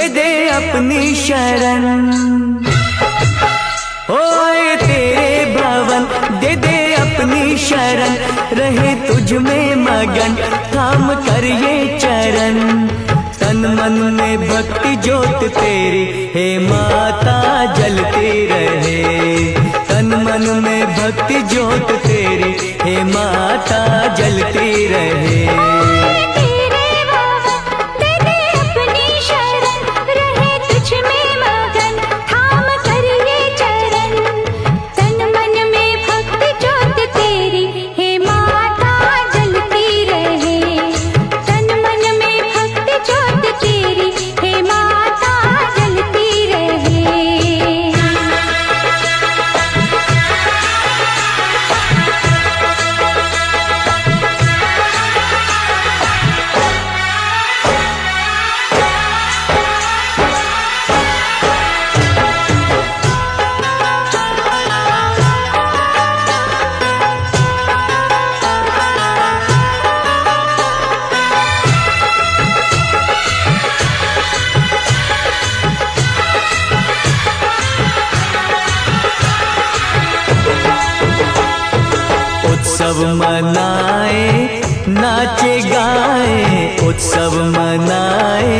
दे अपनी शरण। ओए तेरे भवन दे दे अपनी शरण, रहे तुझ में मगन थाम कर ये चरण। तन मन में भक्ति ज्योत तेरी हे माता जलती रहे। तन मन में भक्ति ज्योत तेरी हे माता जलती रहे। उत्सव मनाए नाचे गाए, उत्सव मनाए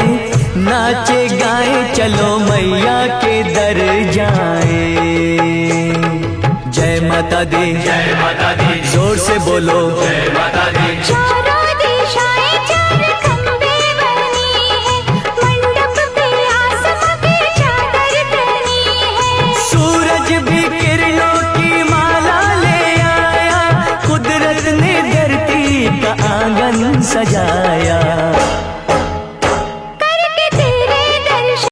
नाचे गाए, चलो मैया के दर जाए। जय माता दी, जय माता दी, जोर से बोलो जय माता दी।